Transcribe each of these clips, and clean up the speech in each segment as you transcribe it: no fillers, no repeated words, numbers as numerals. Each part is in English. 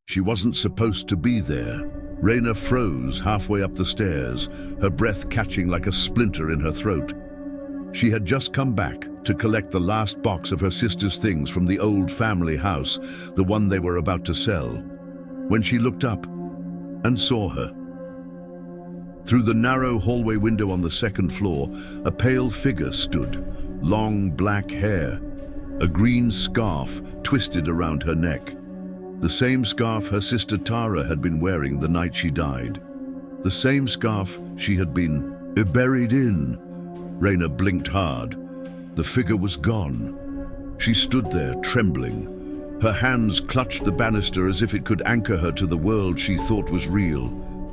She wasn't supposed to be there. Raina froze halfway up the stairs, her breath catching like a splinter in her throat. She had just come back to collect the last box of her sister's things from the old family house, the one they were about to sell, when she looked up and saw her. Through the narrow hallway window on the second floor, a pale figure stood, long black hair, a green scarf twisted around her neck. The same scarf her sister Tara had been wearing the night she died. The same scarf she had been buried in. Raina blinked hard. The figure was gone. She stood there, trembling. Her hands clutched the banister as if it could anchor her to the world she thought was real.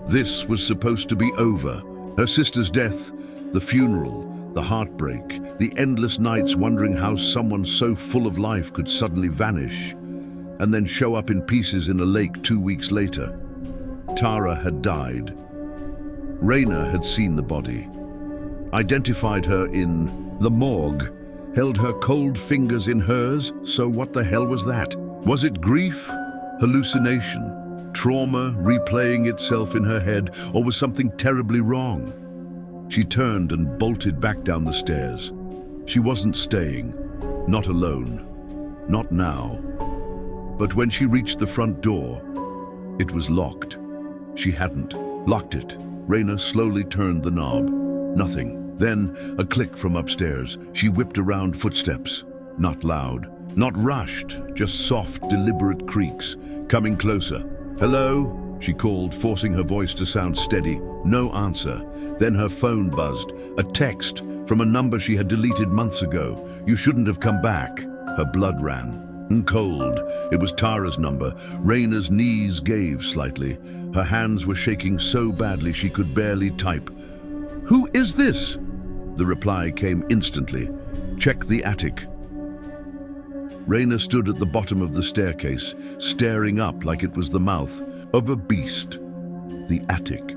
This was supposed to be over. Her sister's death, the funeral, the heartbreak, the endless nights wondering how someone so full of life could suddenly vanish, and then show up in pieces in a lake 2 weeks later. Tara had died. Raina had seen the body, identified her in the morgue, held her cold fingers in hers. So what the hell was that? Was it grief, hallucination, trauma replaying itself in her head, or was something terribly wrong? She turned and bolted back down the stairs. She wasn't staying, not alone, not now. But when she reached the front door, it was locked. She hadn't locked it. Raina slowly turned the knob. Nothing. Then a click from upstairs. She whipped around, footsteps. Not loud, not rushed, just soft, deliberate creaks, coming closer. "Hello?" she called, forcing her voice to sound steady. No answer. Then her phone buzzed. A text from a number she had deleted months ago. "You shouldn't have come back." Her blood ran. Cold. It was Tara's number. Raina's knees gave slightly. Her hands were shaking so badly she could barely type. "Who is this?" The reply came instantly. "Check the attic." Raina stood at the bottom of the staircase, staring up like it was the mouth of a beast. The attic.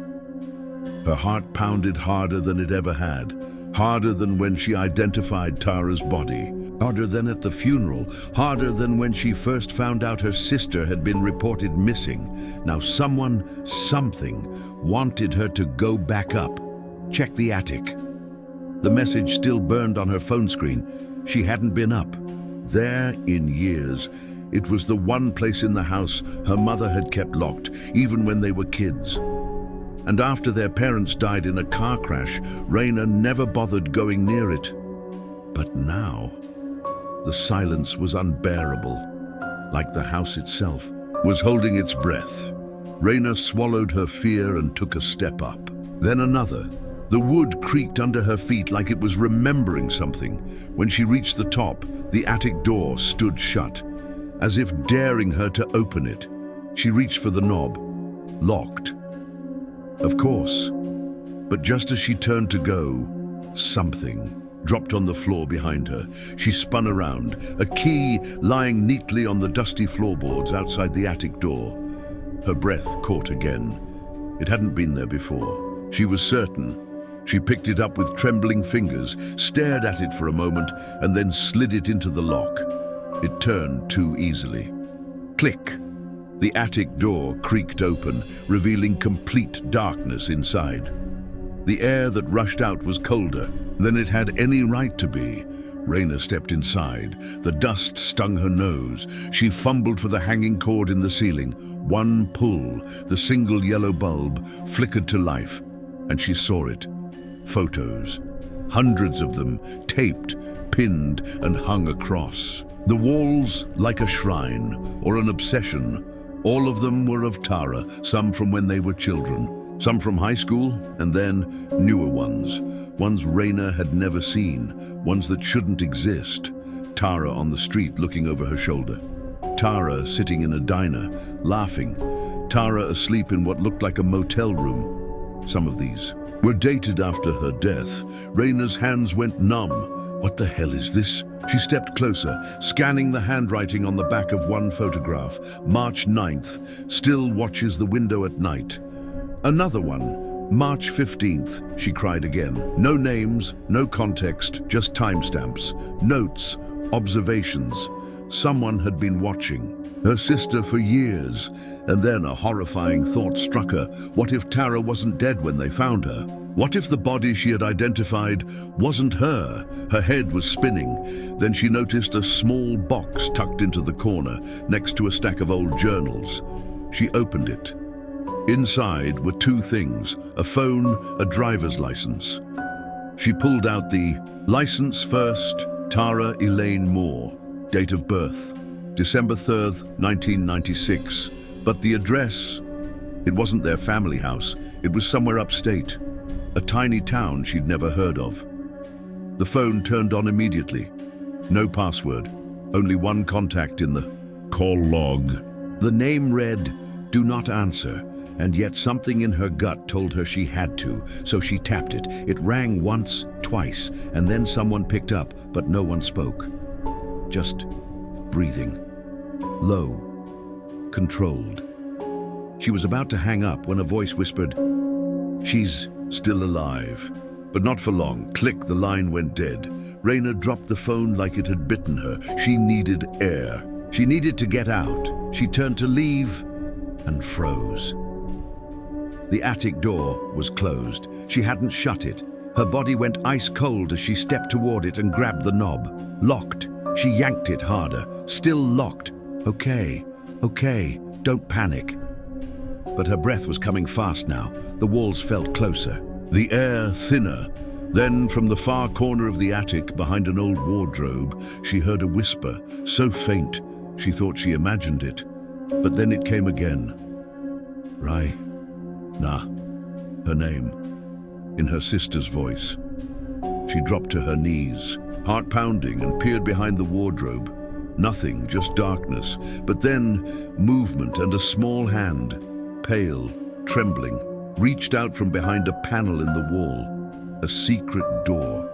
Her heart pounded harder than it ever had. Harder than when she identified Tara's body. Harder than at the funeral. Harder than when she first found out her sister had been reported missing. Now someone, something, wanted her to go back up. Check the attic. The message still burned on her phone screen. She hadn't been up there in years. It was the one place in the house her mother had kept locked, even when they were kids. And after their parents died in a car crash, Raina never bothered going near it. But now, the silence was unbearable, like the house itself was holding its breath. Raina swallowed her fear and took a step up. Then another. The wood creaked under her feet like it was remembering something. When she reached the top, the attic door stood shut, as if daring her to open it. She reached for the knob. Locked. Of course. But just as she turned to go, something dropped on the floor behind her. She spun around, a key lying neatly on the dusty floorboards outside the attic door. Her breath caught again. It hadn't been there before. She was certain. She picked it up with trembling fingers, stared at it for a moment, and then slid it into the lock. It turned too easily. Click! The attic door creaked open, revealing complete darkness inside. The air that rushed out was colder than it had any right to be. Raina stepped inside. The dust stung her nose. She fumbled for the hanging cord in the ceiling. One pull, the single yellow bulb flickered to life, and she saw it. Photos. Hundreds of them, taped, pinned, and hung across. The walls like a shrine or an obsession. All of them were of Tara, some from when they were children, some from high school, and then newer ones. Ones Raina had never seen, ones that shouldn't exist. Tara on the street looking over her shoulder. Tara sitting in a diner, laughing. Tara asleep in what looked like a motel room. Some of these were dated after her death. Raina's hands went numb. What the hell is this? She stepped closer, scanning the handwriting on the back of one photograph. March 9th, still watches the window at night. Another one, March 15th, she cried again. No names, no context, just timestamps, notes, observations. Someone had been watching. Her sister for years, and then a horrifying thought struck her. What if Tara wasn't dead when they found her? What if the body she had identified wasn't her? Her head was spinning. Then she noticed a small box tucked into the corner, next to a stack of old journals. She opened it. Inside were two things, a phone, a driver's license. She pulled out the license first, Tara Elaine Moore, date of birth, December 3rd, 1996. But the address, it wasn't their family house. It was somewhere upstate, a tiny town she'd never heard of. The phone turned on immediately. No password, only one contact in the call log. The name read, "Do not answer," and yet something in her gut told her she had to, so she tapped it. It rang once, twice, and then someone picked up, but no one spoke. Just breathing. Low. Controlled. She was about to hang up when a voice whispered, "She's still alive." But not for long. Click, the line went dead. Raina dropped the phone like it had bitten her. She needed air. She needed to get out. She turned to leave and froze. The attic door was closed. She hadn't shut it. Her body went ice cold as she stepped toward it and grabbed the knob. Locked. She yanked it harder. Still locked. Okay, don't panic. But her breath was coming fast now. The walls felt closer. The air thinner. Then, from the far corner of the attic, behind an old wardrobe, she heard a whisper, so faint she thought she imagined it. But then it came again. Her name, in her sister's voice. She dropped to her knees, heart pounding, and peered behind the wardrobe. Nothing, just darkness. But then, movement, and a small hand, pale, trembling, reached out from behind a panel in the wall. A secret door.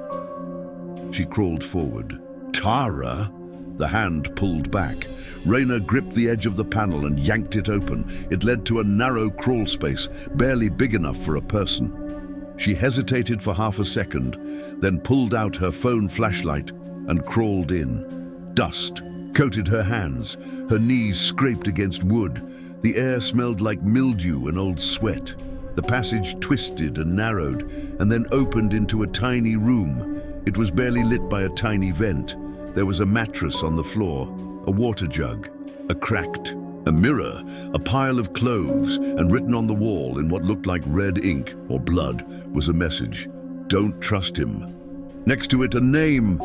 She crawled forward. "Tara?" The hand pulled back. Raina gripped the edge of the panel and yanked it open. It led to a narrow crawl space, barely big enough for a person. She hesitated for half a second, then pulled out her phone flashlight and crawled in. Dust coated her hands. Her knees scraped against wood. The air smelled like mildew and old sweat. The passage twisted and narrowed, and then opened into a tiny room. It was barely lit by a tiny vent. There was a mattress on the floor, a water jug, a mirror, a pile of clothes, and written on the wall in what looked like red ink or blood was a message: "Don't trust him." Next to it, a name: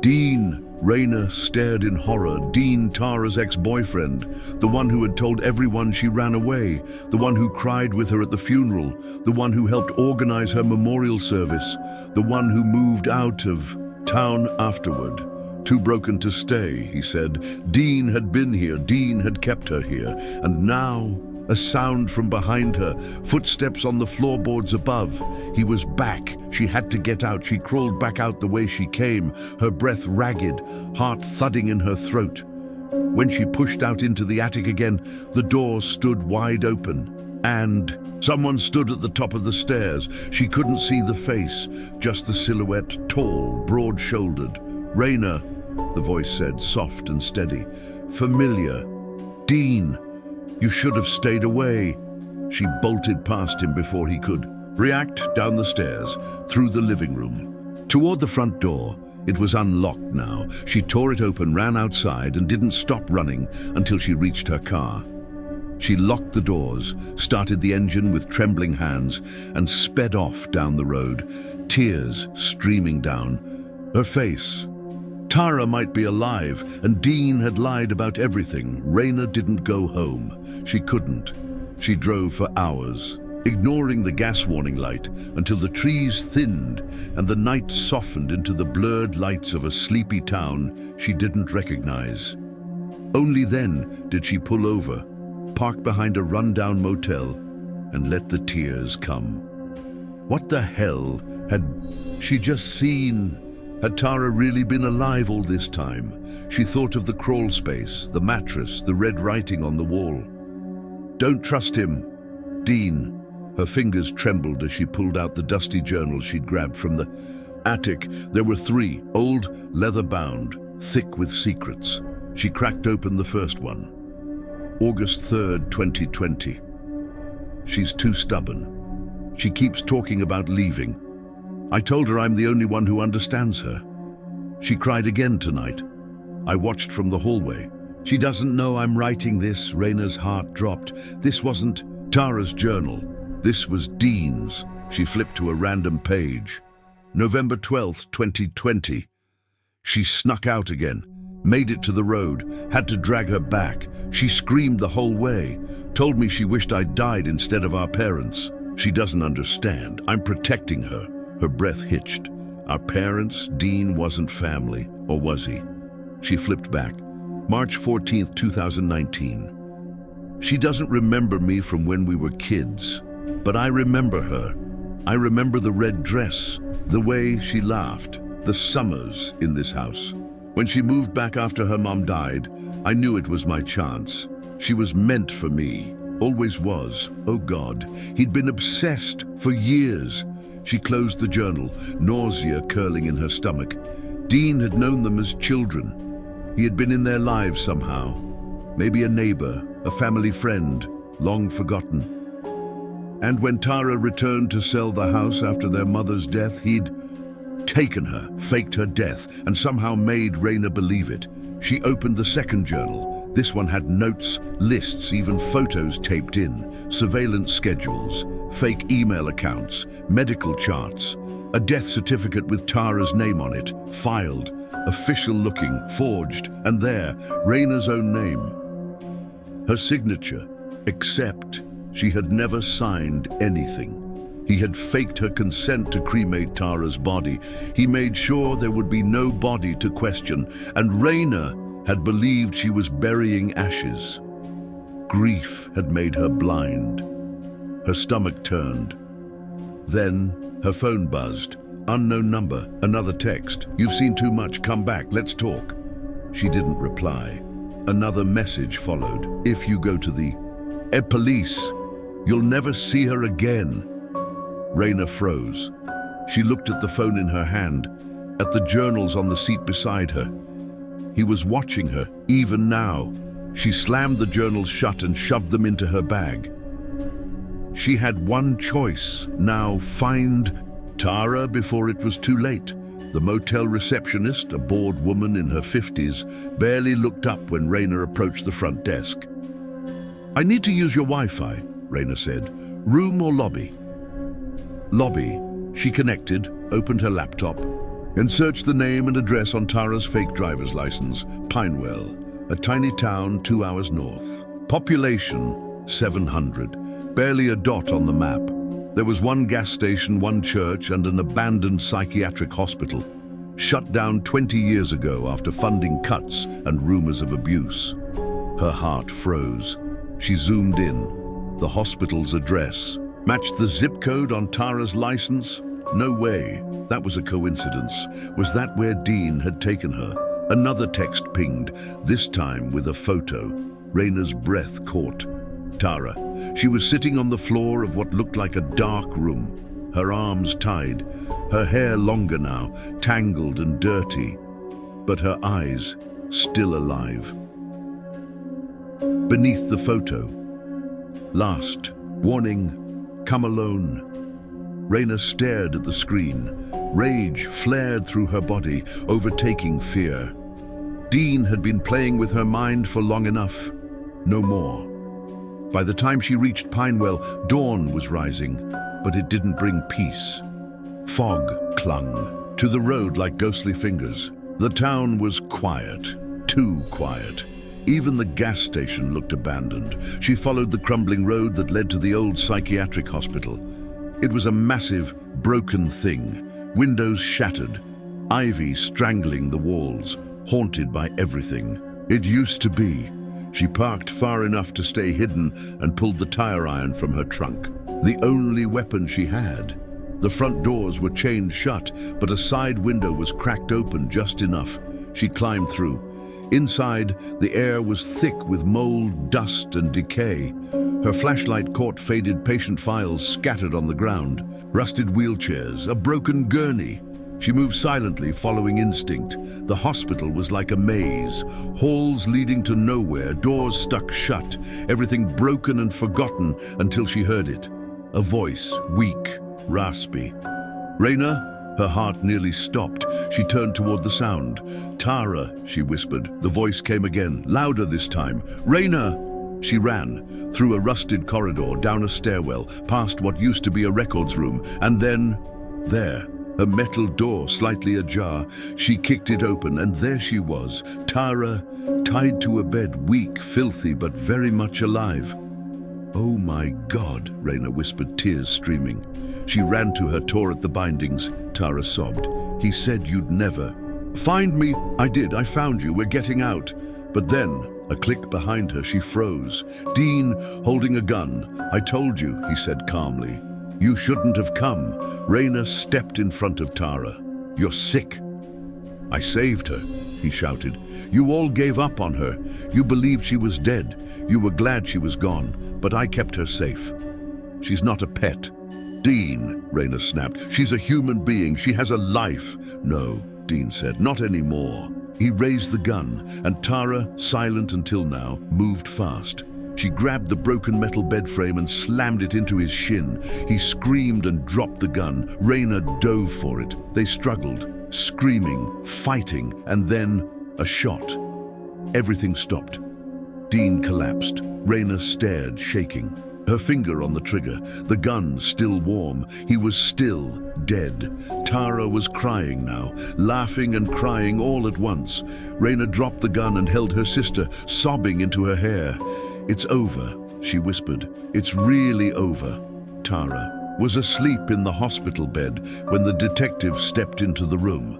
Dean. Raina stared in horror. Dean, Tara's ex-boyfriend, the one who had told everyone she ran away, the one who cried with her at the funeral, the one who helped organize her memorial service, the one who moved out of town afterward. Too broken to stay, he said. Dean had been here. Dean had kept her here. And now, a sound from behind her, footsteps on the floorboards above. He was back. She had to get out. She crawled back out the way she came, her breath ragged, heart thudding in her throat. When she pushed out into the attic again, the door stood wide open. And someone stood at the top of the stairs. She couldn't see the face, just the silhouette, tall, broad-shouldered. "Raina," the voice said, soft and steady. "Familiar. Dean. You should have stayed away." She bolted past him before he could react, down the stairs, through the living room. Toward the front door. It was unlocked now. She tore it open, ran outside, and didn't stop running until she reached her car. She locked the doors, started the engine with trembling hands, and sped off down the road, tears streaming down her face. Tara might be alive, and Dean had lied about everything. Raina didn't go home. She couldn't. She drove for hours, ignoring the gas warning light, until the trees thinned and the night softened into the blurred lights of a sleepy town she didn't recognize. Only then did she pull over, park behind a rundown motel, and let the tears come. What the hell had she just seen? Had Tara really been alive all this time? She thought of the crawl space, the mattress, the red writing on the wall. "Don't trust him. Dean." Her fingers trembled as she pulled out the dusty journals she'd grabbed from the attic. There were 3, old, leather-bound, thick with secrets. She cracked open the first one. August 3rd, 2020. She's too stubborn. She keeps talking about leaving. I told her I'm the only one who understands her. She cried again tonight. I watched from the hallway. She doesn't know I'm writing this. Raina's heart dropped. This wasn't Tara's journal. This was Dean's. She flipped to a random page. November 12th, 2020. She snuck out again, made it to the road, had to drag her back. She screamed the whole way, told me she wished I'd died instead of our parents. She doesn't understand. I'm protecting her. Her breath hitched. Our parents, Dean wasn't family, or was he? She flipped back. March 14th, 2019. She doesn't remember me from when we were kids, but I remember her. I remember the red dress, the way she laughed, the summers in this house. When she moved back after her mom died, I knew it was my chance. She was meant for me, always was. Oh God, he'd been obsessed for years. She closed the journal, nausea curling in her stomach. Dean had known them as children. He had been in their lives somehow. Maybe a neighbor, a family friend, long forgotten. And when Tara returned to sell the house after their mother's death, he'd taken her, faked her death, and somehow made Raina believe it. She opened the second journal. This one had notes, lists, even photos taped in, surveillance schedules, fake email accounts, medical charts, a death certificate with Tara's name on it, filed, official looking, forged, and there, Raina's own name. Her signature, except she had never signed anything. He had faked her consent to cremate Tara's body. He made sure there would be no body to question, and Raina had believed she was burying ashes. Grief had made her blind. Her stomach turned. Then her phone buzzed. Unknown number, another text. You've seen too much, come back, let's talk. She didn't reply. Another message followed. If you go to the police, you'll never see her again. Raina froze. She looked at the phone in her hand, at the journals on the seat beside her. He was watching her, even now. She slammed the journals shut and shoved them into her bag. She had one choice now: find Tara before it was too late. The motel receptionist, a bored woman in her 50s, barely looked up when Raina approached the front desk. I need to use your Wi-Fi, Raina said. Room or lobby? Lobby. She connected, opened her laptop, and searched the name and address on Tara's fake driver's license. Pinewell, a tiny town 2 hours north. Population, 700. Barely a dot on the map. There was one gas station, one church, and an abandoned psychiatric hospital, shut down 20 years ago after funding cuts and rumors of abuse. Her heart froze. She zoomed in. The hospital's address matched the zip code on Tara's license. No way. That was a coincidence. Was that where Dean had taken her? Another text pinged, this time with a photo. Raina's breath caught. Tara. She was sitting on the floor of what looked like a dark room, her arms tied, her hair longer now, tangled and dirty, but her eyes still alive. Beneath the photo, last, warning, come alone. Raina stared at the screen. Rage flared through her body, overtaking fear. Dean had been playing with her mind for long enough. No more. By the time she reached Pinewell, dawn was rising, but it didn't bring peace. Fog clung to the road like ghostly fingers. The town was quiet, too quiet. Even the gas station looked abandoned. She followed the crumbling road that led to the old psychiatric hospital. It was a massive, broken thing, windows shattered, ivy strangling the walls, haunted by everything it used to be. She parked far enough to stay hidden and pulled the tire iron from her trunk, the only weapon she had. The front doors were chained shut, but a side window was cracked open just enough. She climbed through. Inside, the air was thick with mold, dust, and decay. Her flashlight caught faded patient files scattered on the ground, rusted wheelchairs, a broken gurney. She moved silently, following instinct. The hospital was like a maze. Halls leading to nowhere, doors stuck shut, everything broken and forgotten until she heard it. A voice, weak, raspy. "Raina?" Her heart nearly stopped. She turned toward the sound. "Tara," she whispered. The voice came again, louder this time. "Raina!" She ran, through a rusted corridor, down a stairwell, past what used to be a records room, and then, there, a metal door slightly ajar. She kicked it open, and there she was, Tara, tied to a bed, weak, filthy, but very much alive. "Oh my God," Raina whispered, tears streaming. She ran to her, tore at the bindings. Tara sobbed. "He said you'd never." "Find me." "I did, I found you, we're getting out." But then, a click behind her, she froze. Dean, holding a gun. "I told you," he said calmly. "You shouldn't have come." Raina stepped in front of Tara. "You're sick." "I saved her," he shouted. "You all gave up on her. You believed she was dead. You were glad she was gone, but I kept her safe. She's not a pet." "Dean," Raina snapped, "she's a human being. She has a life." "No," Dean said, "not anymore." He raised the gun, and Tara, silent until now, moved fast. She grabbed the broken metal bed frame and slammed it into his shin. He screamed and dropped the gun. Raina dove for it. They struggled, screaming, fighting, and then a shot. Everything stopped. Dean collapsed. Raina stared, shaking. Her finger on the trigger, the gun still warm. He was still dead. Tara was crying now, laughing and crying all at once. Raina dropped the gun and held her sister, sobbing into her hair. "It's over," she whispered. "It's really over." Tara was asleep in the hospital bed when the detective stepped into the room.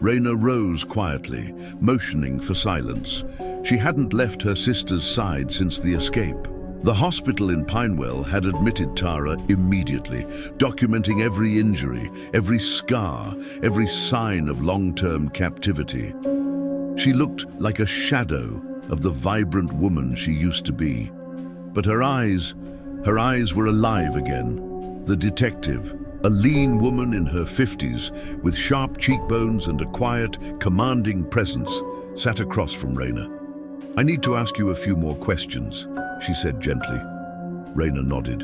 Raina rose quietly, motioning for silence. She hadn't left her sister's side since the escape. The hospital in Pinewell had admitted Tara immediately, documenting every injury, every scar, every sign of long-term captivity. She looked like a shadow of the vibrant woman she used to be. But her eyes were alive again. The detective, a lean woman in her 50s, with sharp cheekbones and a quiet, commanding presence, sat across from Raina. "I need to ask you a few more questions," she said gently. Raina nodded.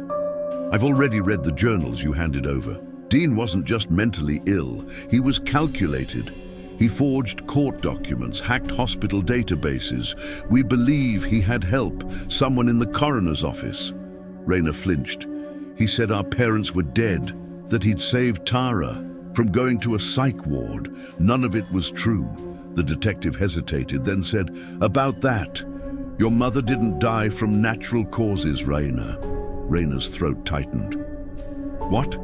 "I've already read the journals you handed over. Dean wasn't just mentally ill, he was calculated. He forged court documents, hacked hospital databases. We believe he had help, someone in the coroner's office." Raina flinched. "He said our parents were dead, that he'd saved Tara from going to a psych ward. None of it was true." The detective hesitated, then said, "About that, your mother didn't die from natural causes, Raina." Raina's throat tightened. "What?"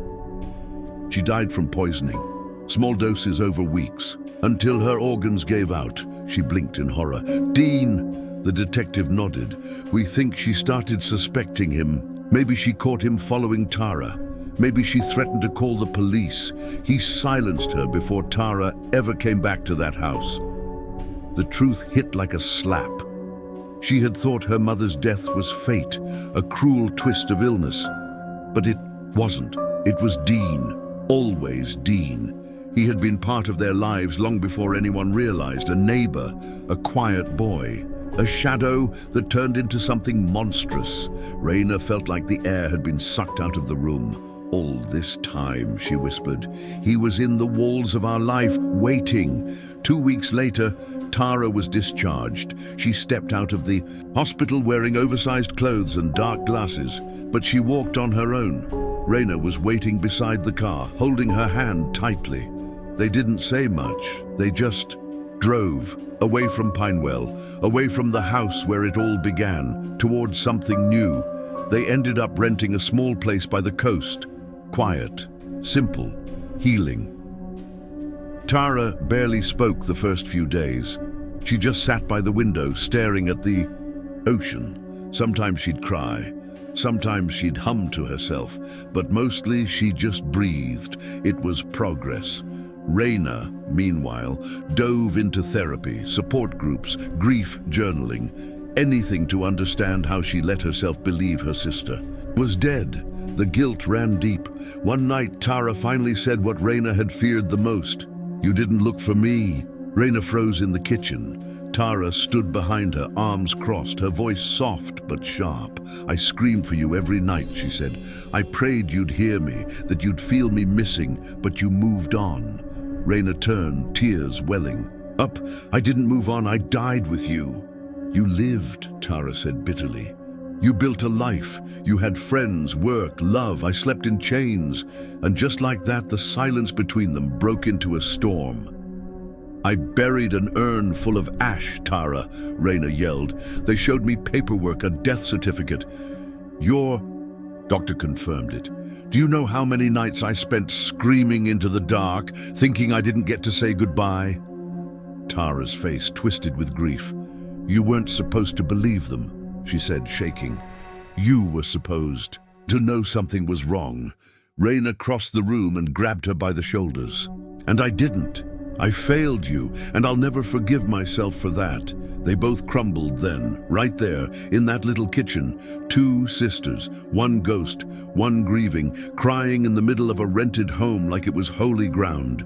"She died from poisoning. Small doses over weeks, until her organs gave out." She blinked in horror. "Dean," the detective nodded. "We think she started suspecting him. Maybe she caught him following Tara. Maybe she threatened to call the police. He silenced her before Tara ever came back to that house." The truth hit like a slap. She had thought her mother's death was fate, a cruel twist of illness. But it wasn't. It was Dean. Always Dean. He had been part of their lives long before anyone realized. A neighbor, a quiet boy, a shadow that turned into something monstrous. Raina felt like the air had been sucked out of the room. "All this time," she whispered, "he was in the walls of our life, waiting." 2 weeks later, Tara was discharged. She stepped out of the hospital wearing oversized clothes and dark glasses, but she walked on her own. Raina was waiting beside the car, holding her hand tightly. They didn't say much. They just drove, away from Pinewell, away from the house where it all began, towards something new. They ended up renting a small place by the coast. Quiet, simple, healing. Tara barely spoke the first few days. She just sat by the window, staring at the ocean. Sometimes she'd cry. Sometimes she'd hum to herself, but mostly she just breathed. It was progress. Raina, meanwhile, dove into therapy, support groups, grief journaling, anything to understand how she let herself believe her sister was dead. The guilt ran deep. One night, Tara finally said what Raina had feared the most. You didn't look for me. Raina froze in the kitchen. Tara stood behind her, arms crossed, her voice soft but sharp. I screamed for you every night, she said. I prayed you'd hear me, that you'd feel me missing, but you moved on. Raina turned, tears welling. Up, I didn't move on, I died with you. You lived, Tara said bitterly. You built a life. You had friends, work, love. I slept in chains. And just like that, the silence between them broke into a storm. I buried an urn full of ash, Tara, Raina yelled. They showed me paperwork, a death certificate. Your doctor confirmed it. Do you know how many nights I spent screaming into the dark, thinking I didn't get to say goodbye? Tara's face twisted with grief. You weren't supposed to believe them, she said, shaking. You were supposed to know something was wrong. Raina crossed the room and grabbed her by the shoulders. And I didn't. I failed you, and I'll never forgive myself for that. They both crumbled then, right there, in that little kitchen. Two sisters, one ghost, one grieving, crying in the middle of a rented home like it was holy ground.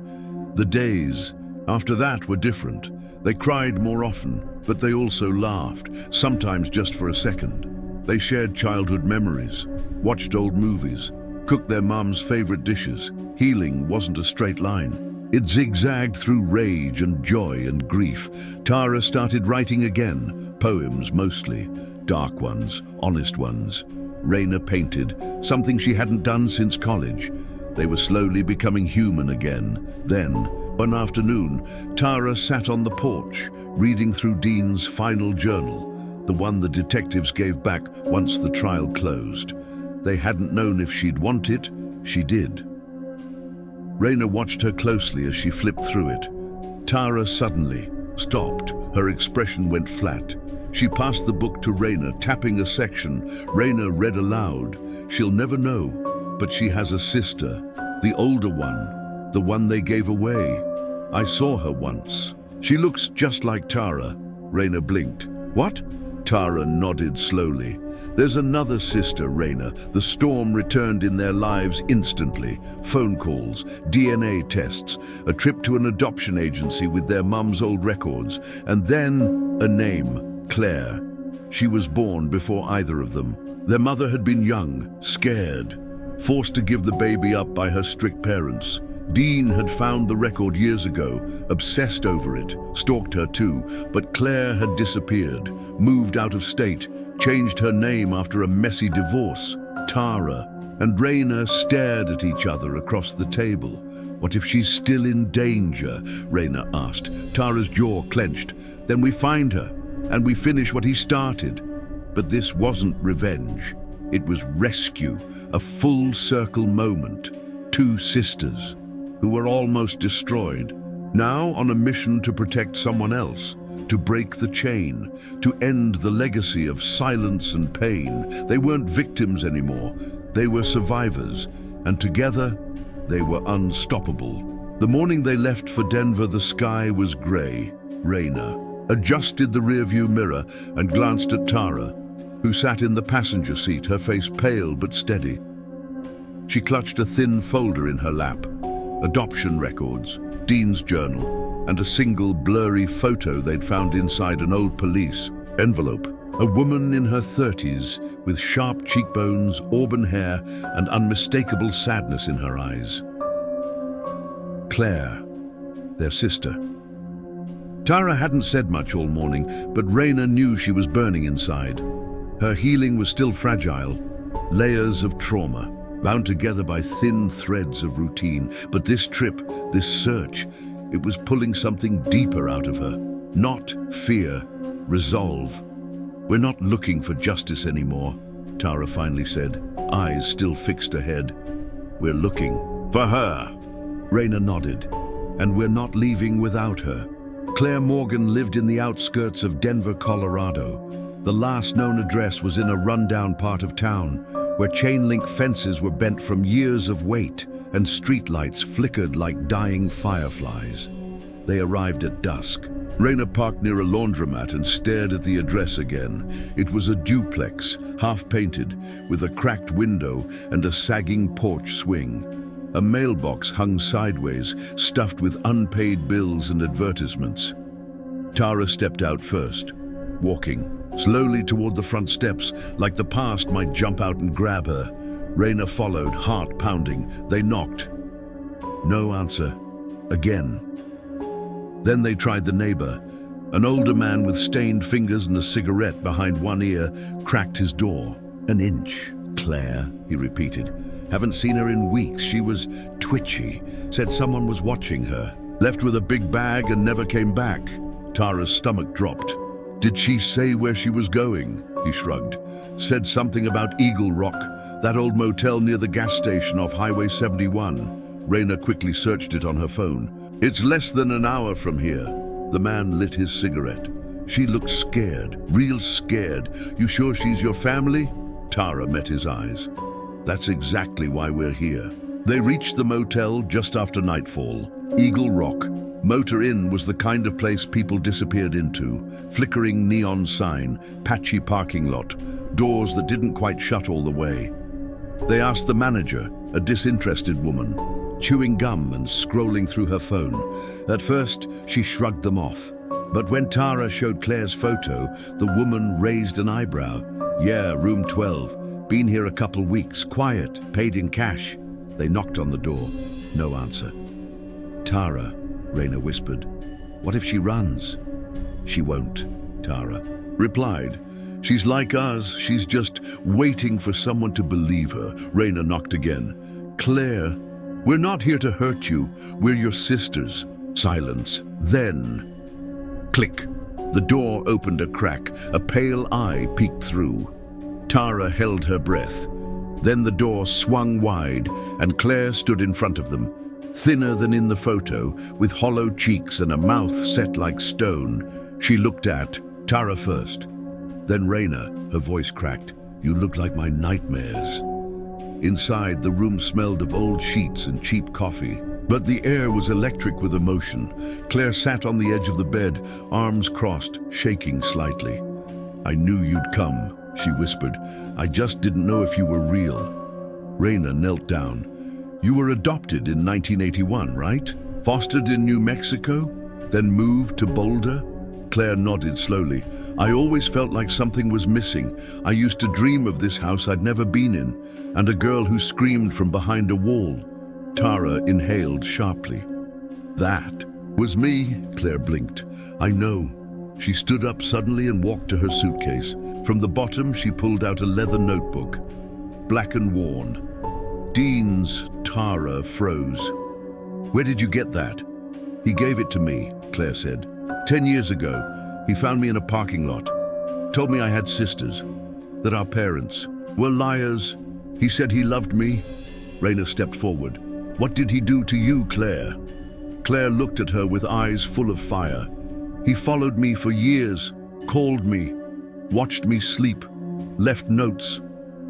The days after that were different. They cried more often, but they also laughed, sometimes just for a second. They shared childhood memories, watched old movies, cooked their mom's favorite dishes. Healing wasn't a straight line. It zigzagged through rage and joy and grief. Tara started writing again, poems mostly, dark ones, honest ones. Raina painted, something she hadn't done since college. They were slowly becoming human again. Then, one afternoon, Tara sat on the porch, reading through Dean's final journal, the one the detectives gave back once the trial closed. They hadn't known if she'd want it. She did. Raina watched her closely as she flipped through it. Tara suddenly stopped. Her expression went flat. She passed the book to Raina, tapping a section. Raina read aloud. She'll never know, but she has a sister, the older one, the one they gave away. I saw her once. She looks just like Tara. Raina blinked. What? Tara nodded slowly. There's another sister, Raina. The storm returned in their lives instantly. Phone calls, DNA tests, a trip to an adoption agency with their mum's old records, and then a name, Claire. She was born before either of them. Their mother had been young, scared, forced to give the baby up by her strict parents. Dean had found the record years ago, obsessed over it, stalked her too, but Claire had disappeared, moved out of state, changed her name after a messy divorce. Tara and Raina stared at each other across the table. What if she's still in danger? Raina asked. Tara's jaw clenched. Then we find her, and we finish what he started. But this wasn't revenge. It was rescue, a full circle moment. Two sisters who were almost destroyed, now on a mission to protect someone else, to break the chain, to end the legacy of silence and pain. They weren't victims anymore. They were survivors, and together they were unstoppable. The morning they left for Denver, the sky was gray. Raina adjusted the rearview mirror and glanced at Tara, who sat in the passenger seat, her face pale but steady. She clutched a thin folder in her lap. Adoption records, Dean's journal, and a single blurry photo they'd found inside an old police envelope. A woman in her 30s with sharp cheekbones, auburn hair, and unmistakable sadness in her eyes. Claire, their sister. Tara hadn't said much all morning, but Raina knew she was burning inside. Her healing was still fragile, layers of trauma, bound together by thin threads of routine. But this trip, this search, it was pulling something deeper out of her. Not fear, resolve. We're not looking for justice anymore, Tara finally said, eyes still fixed ahead. We're looking for her. Raina nodded. And we're not leaving without her. Claire Morgan lived in the outskirts of Denver, Colorado. The last known address was in a rundown part of town, where chain-link fences were bent from years of wait and streetlights flickered like dying fireflies. They arrived at dusk. Raina parked near a laundromat and stared at the address again. It was a duplex, half-painted, with a cracked window and a sagging porch swing. A mailbox hung sideways, stuffed with unpaid bills and advertisements. Tara stepped out first, walking slowly toward the front steps, like the past might jump out and grab her. Raina followed, heart pounding. They knocked. No answer. Again. Then they tried the neighbor. An older man with stained fingers and a cigarette behind one ear cracked his door. "An inch, Claire," he repeated. "Haven't seen her in weeks. She was twitchy. Said someone was watching her. Left with a big bag and never came back." Tara's stomach dropped. "Did she say where she was going?" He shrugged. "Said something about Eagle Rock, that old motel near the gas station off Highway 71. Raina quickly searched it on her phone. "It's less than an hour from here." The man lit his cigarette. "She looked scared, real scared. You sure she's your family?" Tara met his eyes. "That's exactly why we're here." They reached the motel just after nightfall. Eagle Rock. Motor Inn was the kind of place people disappeared into. Flickering neon sign, patchy parking lot, doors that didn't quite shut all the way. They asked the manager, a disinterested woman, chewing gum and scrolling through her phone. At first, she shrugged them off. But when Tara showed Claire's photo, the woman raised an eyebrow. "Yeah, room 12. Been here a couple weeks. Quiet. Paid in cash." They knocked on the door. No answer. "Tara," Raina whispered. "What if she runs?" "She won't," Tara replied. "She's like us. She's just waiting for someone to believe her." Raina knocked again. "Claire, we're not here to hurt you. We're your sisters." Silence. Then, click. The door opened a crack. A pale eye peeked through. Tara held her breath. Then the door swung wide, and Claire stood in front of them, thinner than in the photo, with hollow cheeks and a mouth set like stone. She looked at Tara first, then Raina. Her voice cracked. "You look like my nightmares." Inside, the room smelled of old sheets and cheap coffee, but the air was electric with emotion. Claire sat on the edge of the bed, arms crossed, shaking slightly. "I knew you'd come," she whispered. "I just didn't know if you were real." Raina knelt down. "You were adopted in 1981, right? Fostered in New Mexico, then moved to Boulder?" Claire nodded slowly. "I always felt like something was missing. I used to dream of this house I'd never been in, and a girl who screamed from behind a wall." Tara inhaled sharply. "That was me," Claire blinked. "I know." She stood up suddenly and walked to her suitcase. From the bottom, she pulled out a leather notebook, black and worn. "Dean's." Tara froze. "Where did you get that?" "He gave it to me," Claire said. 10 years ago, he found me in a parking lot. Told me I had sisters, that our parents were liars. He said he loved me." Raina stepped forward. "What did he do to you, Claire?" Claire looked at her with eyes full of fire. "He followed me for years, called me, watched me sleep, left notes.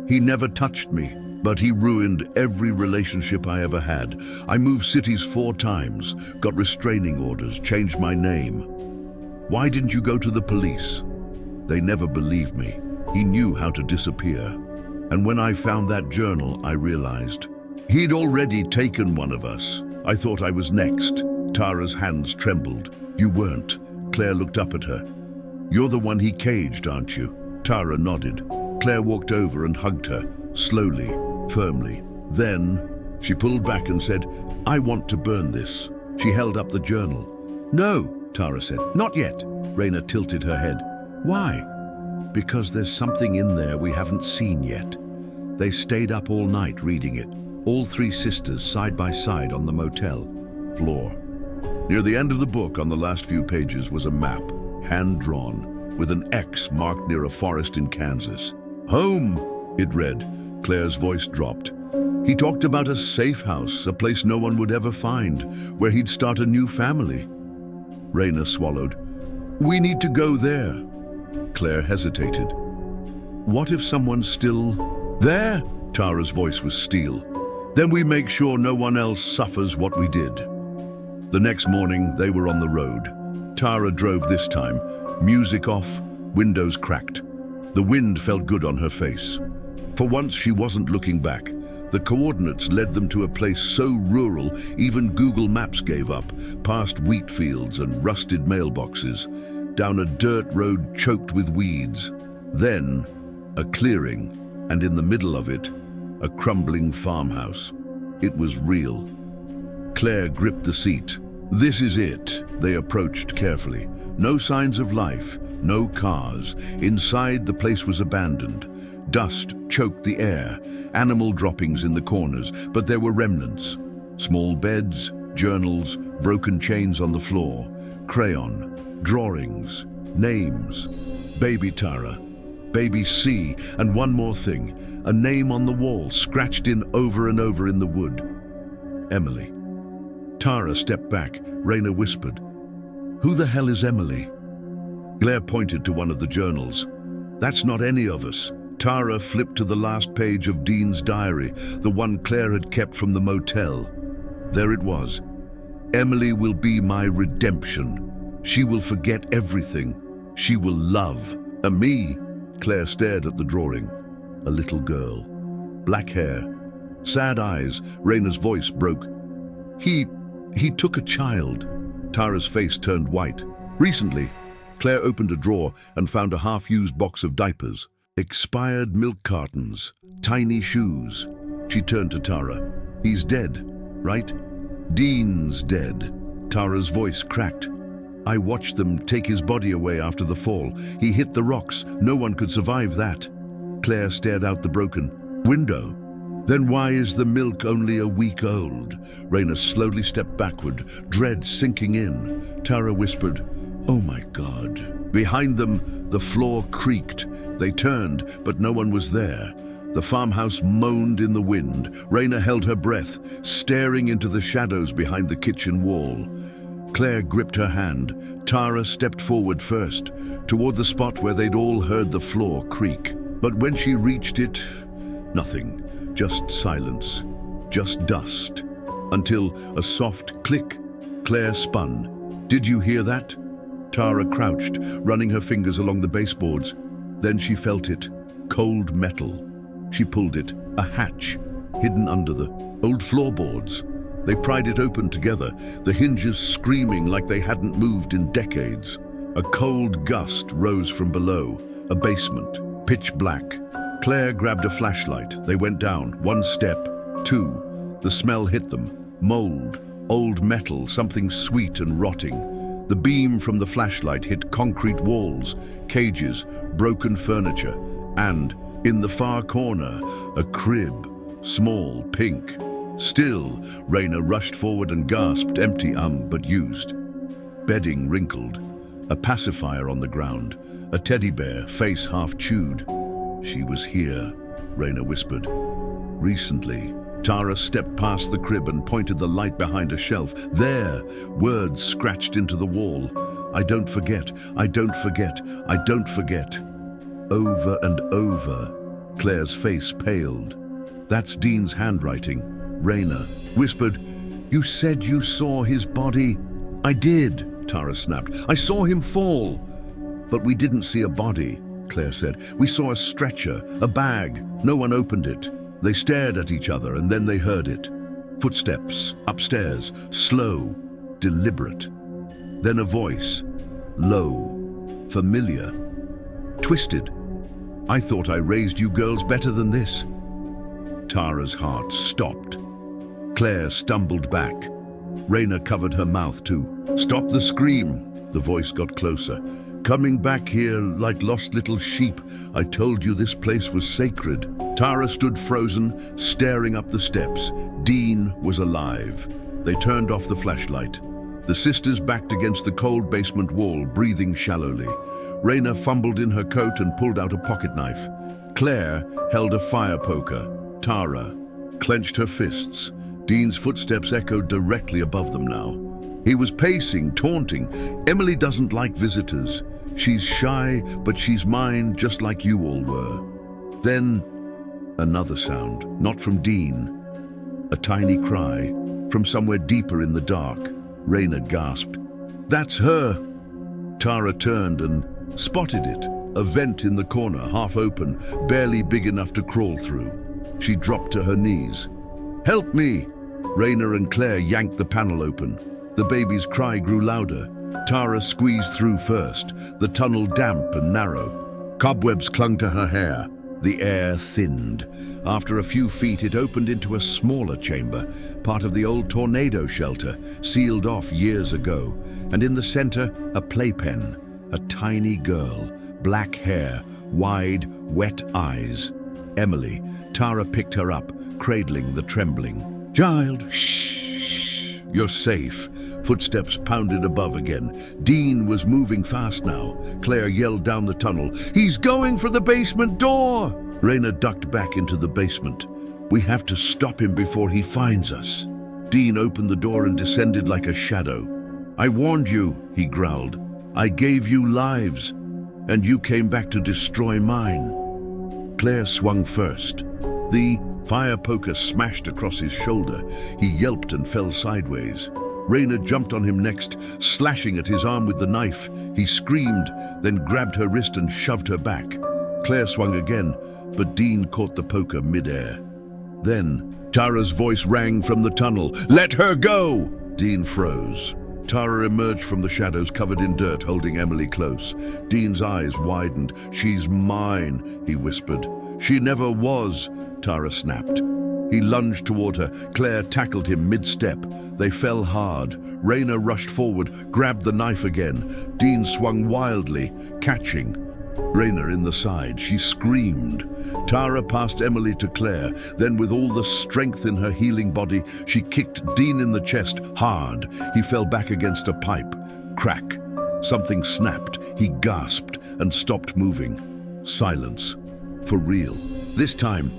He never touched me, but he ruined every relationship I ever had. I moved cities 4 times, got restraining orders, changed my name. Why didn't you go to the police?" "They never believed me. He knew how to disappear. And when I found that journal, I realized he'd already taken one of us. I thought I was next." Tara's hands trembled. "You weren't." Claire looked up at her. "You're the one he caged, aren't you?" Tara nodded. Claire walked over and hugged her, slowly, firmly. Then she pulled back and said, "I want to burn this." She held up the journal. "No," Tara said. "Not yet." Raina tilted her head. "Why?" "Because there's something in there we haven't seen yet." They stayed up all night reading it, all 3 sisters side by side on the motel floor. Near the end of the book, on the last few pages, was a map, hand-drawn, with an X marked near a forest in Kansas. "Home," it read. Claire's voice dropped. "He talked about a safe house, a place no one would ever find, where he'd start a new family." Raina swallowed. "We need to go there." Claire hesitated. "What if someone's still there?" Tara's voice was steel. "Then we make sure no one else suffers what we did." The next morning, they were on the road. Tara drove this time, music off, windows cracked. The wind felt good on her face. For once, she wasn't looking back. The coordinates led them to a place so rural, even Google Maps gave up, past wheat fields and rusted mailboxes, down a dirt road choked with weeds. Then, a clearing, and in the middle of it, a crumbling farmhouse. It was real. Claire gripped the seat. This is it. They approached carefully. No signs of life, no cars. Inside, the place was abandoned. Dust choked the air, animal droppings in the corners, but there were remnants. Small beds, journals, broken chains on the floor, crayon, drawings, names. Baby Tara, Baby C, and one more thing, a name on the wall, scratched in over and over in the wood. Emily. Tara stepped back. Raina whispered, "Who the hell is Emily?" Claire pointed to one of the journals. "That's not any of us." Tara flipped to the last page of Dean's diary, the one Claire had kept from the motel. There it was. "Emily will be my redemption. She will forget everything. She will love." "And me?" Claire stared at the drawing. A little girl. Black hair. Sad eyes. Raina's voice broke. He took a child." Tara's face turned white. "Recently." Claire opened a drawer and found a half-used box of diapers. Expired milk cartons. Tiny shoes. She turned to Tara. "He's dead, right?" "Dean's dead." Tara's voice cracked. "I watched them take his body away after the fall. He hit the rocks. No one could survive that." Claire stared out the broken window. "Then why is the milk only a week old?" Raina slowly stepped backward, dread sinking in. Tara whispered, "Oh my God." Behind them, the floor creaked. They turned, but no one was there. The farmhouse moaned in the wind. Raina held her breath, staring into the shadows behind the kitchen wall. Claire gripped her hand. Tara stepped forward first, toward the spot where they'd all heard the floor creak. But when she reached it, nothing. Just silence, just dust, until a soft click. Claire spun. "Did you hear that?" Tara crouched, running her fingers along the baseboards. Then she felt it, cold metal. She pulled it, a hatch, hidden under the old floorboards. They pried it open together, the hinges screaming like they hadn't moved in decades. A cold gust rose from below, a basement, pitch black. Claire grabbed a flashlight. They went down, one step, two. The smell hit them. Mold, old metal, something sweet and rotting. The beam from the flashlight hit concrete walls, cages, broken furniture, and, in the far corner, a crib, small, pink. Still, Raina rushed forward and gasped, empty, but used. Bedding wrinkled, a pacifier on the ground, a teddy bear, face half chewed. "She was here," Raina whispered. "Recently." Tara stepped past the crib and pointed the light behind a shelf. "There!" Words scratched into the wall. "I don't forget, I don't forget, I don't forget." Over and over. Claire's face paled. "That's Dean's handwriting." Raina whispered, "You said you saw his body." "I did," Tara snapped. "I saw him fall." "But we didn't see a body," Claire said. "We saw a stretcher, a bag. No one opened it." They stared at each other, and then they heard it. Footsteps, upstairs, slow, deliberate. Then a voice, low, familiar, twisted. "I thought I raised you girls better than this." Tara's heart stopped. Claire stumbled back. Raina covered her mouth too. "Stop the scream!" The voice got closer. "Coming back here like lost little sheep. I told you this place was sacred." Tara stood frozen, staring up the steps. Dean was alive. They turned off the flashlight. The sisters backed against the cold basement wall, breathing shallowly. Raina fumbled in her coat and pulled out a pocket knife. Claire held a fire poker. Tara clenched her fists. Dean's footsteps echoed directly above them now. He was pacing, taunting. "Emily doesn't like visitors. She's shy, but she's mine, just like you all were." Then, another sound, not from Dean. A tiny cry, from somewhere deeper in the dark. Raina gasped. "That's her!" Tara turned and spotted it, a vent in the corner, half open, barely big enough to crawl through. She dropped to her knees. "Help me!" Raina and Claire yanked the panel open. The baby's cry grew louder. Tara squeezed through first, the tunnel damp and narrow. Cobwebs clung to her hair. The air thinned. After a few feet, it opened into a smaller chamber, part of the old tornado shelter, sealed off years ago. And in the center, a playpen. A tiny girl, black hair, wide, wet eyes. Emily. Tara picked her up, cradling the trembling. "Child, shh, you're safe." Footsteps pounded above again. Dean was moving fast now. Claire yelled down the tunnel, "He's going for the basement door!" Raina ducked back into the basement. "We have to stop him before he finds us." Dean opened the door and descended like a shadow. "I warned you," he growled. "I gave you lives, and you came back to destroy mine." Claire swung first. The fire poker smashed across his shoulder. He yelped and fell sideways. Raina jumped on him next, slashing at his arm with the knife. He screamed, then grabbed her wrist and shoved her back. Claire swung again, but Dean caught the poker midair. Then, Tara's voice rang from the tunnel. "Let her go!" Dean froze. Tara emerged from the shadows covered in dirt, holding Emily close. Dean's eyes widened. "She's mine," he whispered. "She never was," Tara snapped. He lunged toward her. Claire tackled him mid-step. They fell hard. Raina rushed forward, grabbed the knife again. Dean swung wildly, catching Raina in the side. She screamed. Tara passed Emily to Claire. Then, with all the strength in her healing body, she kicked Dean in the chest hard. He fell back against a pipe. Crack. Something snapped. He gasped and stopped moving. Silence. For real. This time,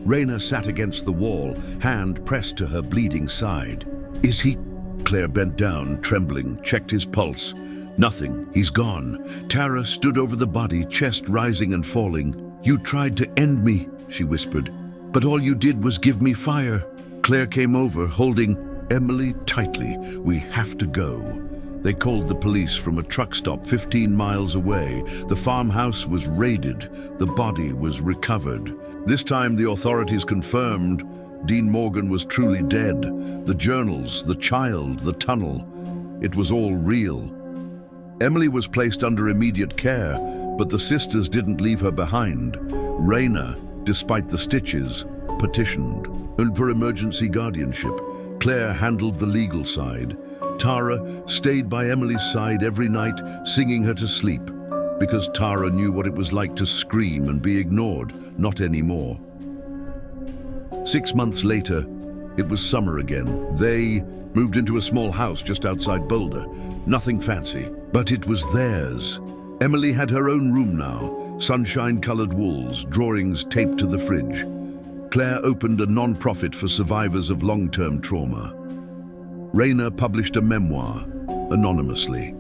Raina sat against the wall, hand pressed to her bleeding side. "Is he?" Claire bent down, trembling, checked his pulse. Nothing. He's gone. Tara stood over the body, chest rising and falling. "You tried to end me," she whispered, "but all you did was give me fire." Claire came over, holding Emily tightly. "We have to go." They called the police from a truck stop 15 miles away. The farmhouse was raided. The body was recovered. This time the authorities confirmed Dean Morgan was truly dead. The journals, the child, the tunnel. It was all real. Emily was placed under immediate care, but the sisters didn't leave her behind. Raina, despite the stitches, petitioned for emergency guardianship. Claire handled the legal side. Tara stayed by Emily's side every night, singing her to sleep, because Tara knew what it was like to scream and be ignored. Not anymore. 6 months later, it was summer again. They moved into a small house just outside Boulder. Nothing fancy, but it was theirs. Emily had her own room now, sunshine-colored walls, drawings taped to the fridge. Claire opened a non-profit for survivors of long-term trauma. Raina published a memoir, anonymously.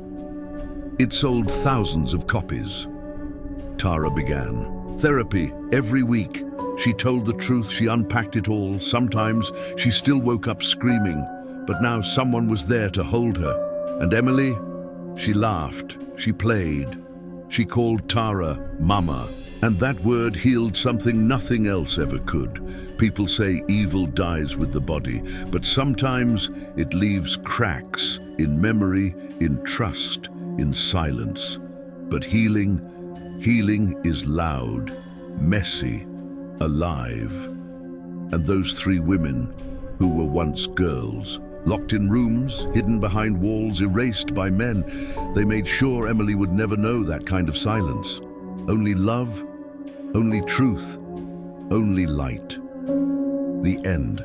It sold thousands of copies. Tara began therapy every week. She told the truth, she unpacked it all. Sometimes she still woke up screaming, but now someone was there to hold her. And Emily? She laughed, she played. She called Tara Mama, and that word healed something nothing else ever could. People say evil dies with the body, but sometimes it leaves cracks in memory, in trust, in silence. But healing is loud, messy, alive. And those 3 women, who were once girls, locked in rooms, hidden behind walls, erased by men, they made sure Emily would never know that kind of silence. Only love, only truth, only light. The end.